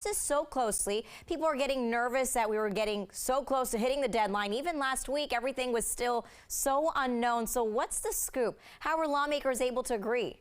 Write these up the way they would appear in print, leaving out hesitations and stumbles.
This so closely. People are getting nervous that we were getting so close to hitting the deadline. Even last week, everything was still so unknown. So what's the scoop? How were lawmakers able to agree?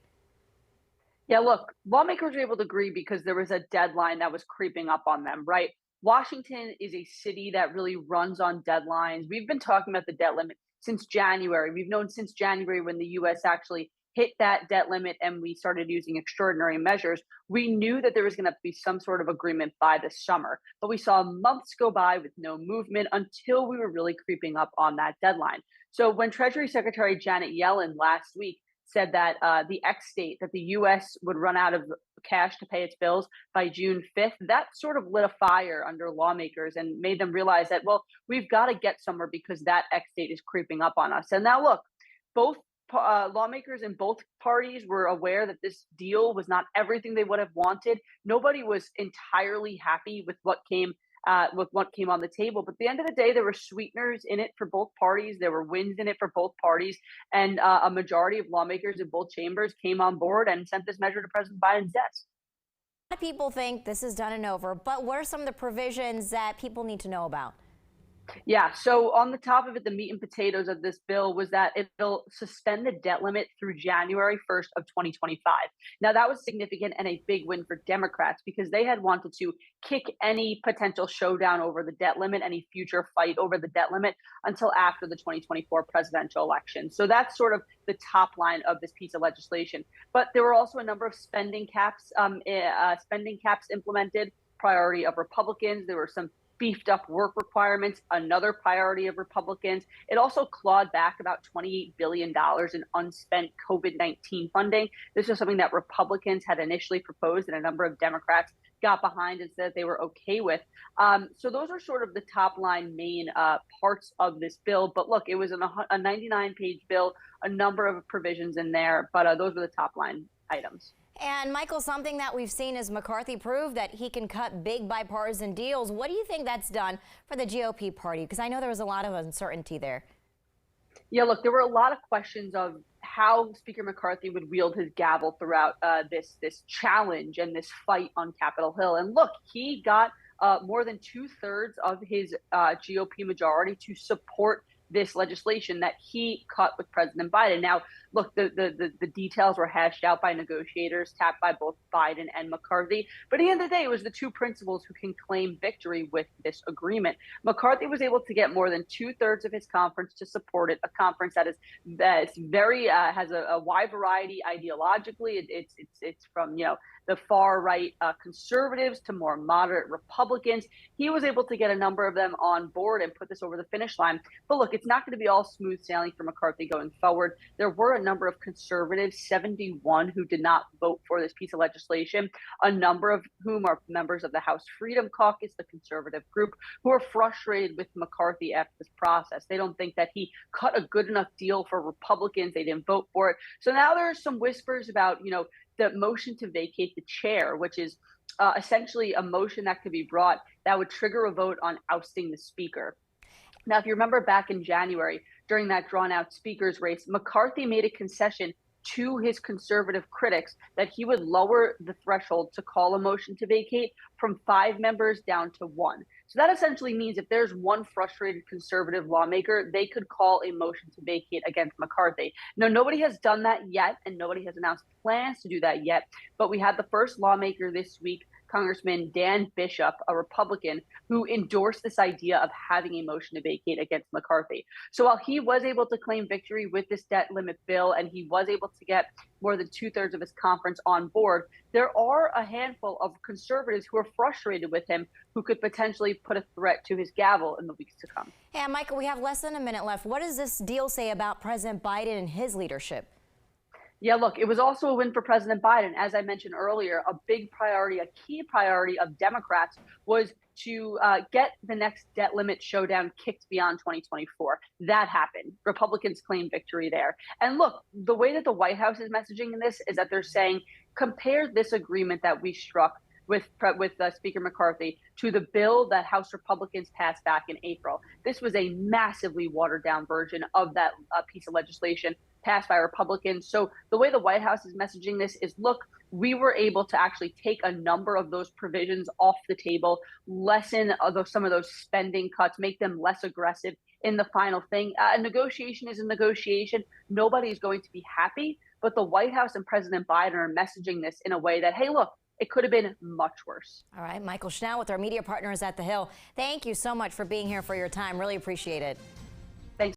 Yeah, look, lawmakers were able to agree because there was a deadline that was creeping up on them, right? Washington is a city that really runs on deadlines. We've been talking about the debt limit since January. We've known since January when the US actually hit that debt limit and we started using extraordinary measures. We knew that there was going to be some sort of agreement by the summer, but we saw months go by with no movement until we were really creeping up on that deadline. So when Treasury Secretary Janet Yellen last week said that the X date that the U.S. would run out of cash to pay its bills by June 5th, that sort of lit a fire under lawmakers and made them realize that, well, we've got to get somewhere because that X date is creeping up on us. And now, look, both lawmakers in both parties were aware that this deal was not everything they would have wanted. Nobody was entirely happy with what came on the table. But at the end of the day, there were sweeteners in it for both parties. There were wins in it for both parties. And a majority of lawmakers in both chambers came on board and sent this measure to President Biden's desk. A lot of people think this is done and over, but what are some of the provisions that people need to know about? Yeah, so on the top of it, the meat and potatoes of this bill was that it'll suspend the debt limit through January 1st of 2025. Now, that was significant and a big win for Democrats because they had wanted to kick any potential showdown over the debt limit, any future fight over the debt limit until after the 2024 presidential election. So that's sort of the top line of this piece of legislation. But there were also a number of spending caps implemented, priority of Republicans. There were some beefed up work requirements, another priority of Republicans. It also clawed back about $28 billion in unspent COVID-19 funding. This was something that Republicans had initially proposed and a number of Democrats got behind and said they were okay with. So those are sort of the top line main parts of this bill. But look, it was a 99-page bill, a number of provisions in there, but those were the top line items. And Michael, something that we've seen is McCarthy proved that he can cut big bipartisan deals. What do you think that's done for the GOP party? Because I know there was a lot of uncertainty there. Yeah, look, there were a lot of questions of how Speaker McCarthy would wield his gavel throughout this challenge and this fight on Capitol Hill. And look, he got more than 2/3 of his GOP majority to support this legislation that he cut with President Biden. Now, look, the details were hashed out by negotiators, tapped by both Biden and McCarthy. But at the end of the day, it was the two principals who can claim victory with this agreement. McCarthy was able to get more than 2/3 of his conference to support it, a conference that is very has a wide variety ideologically. It's from the far right conservatives to more moderate Republicans. He was able to get a number of them on board and put this over the finish line. But look, it's not going to be all smooth sailing for McCarthy going forward. There were a number of conservatives, 71, who did not vote for this piece of legislation, a number of whom are members of the House Freedom Caucus, the conservative group, who are frustrated with McCarthy after this process. They don't think that he cut a good enough deal for Republicans. They didn't vote for it. So now there are some whispers about, the motion to vacate the chair, which is essentially a motion that could be brought that would trigger a vote on ousting the speaker. Now, if you remember back in January, during that drawn out speaker's race, McCarthy made a concession to his conservative critics that he would lower the threshold to call a motion to vacate from 5 members down to 1. So that essentially means if there's one frustrated conservative lawmaker, they could call a motion to vacate against McCarthy. Now, nobody has done that yet, and nobody has announced plans to do that yet. But we had the first lawmaker this week, Congressman Dan Bishop, a Republican, who endorsed this idea of having a motion to vacate against McCarthy. So while he was able to claim victory with this debt limit bill and he was able to get more than 2/3 of his conference on board, there are a handful of conservatives who are frustrated with him who could potentially put a threat to his gavel in the weeks to come. Yeah, Michael, we have less than a minute left. What does this deal say about President Biden and his leadership? Yeah, look, it was also a win for President Biden. As I mentioned earlier, a big priority, a key priority of Democrats was to get the next debt limit showdown kicked beyond 2024. That happened. Republicans claimed victory there. And look, the way that the White House is messaging in this is that they're saying, compare this agreement that we struck with Speaker McCarthy to the bill that House Republicans passed back in April. This was a massively watered down version of that piece of legislation passed by Republicans. So the way the White House is messaging this is, look, we were able to actually take a number of those provisions off the table, lessen some of those spending cuts, make them less aggressive in the final thing. A negotiation is a negotiation. Nobody's going to be happy, but the White House and President Biden are messaging this in a way that, hey, look, it could have been much worse. All right, Mychael Schnell with our media partners at The Hill. Thank you so much for being here for your time. Really appreciate it.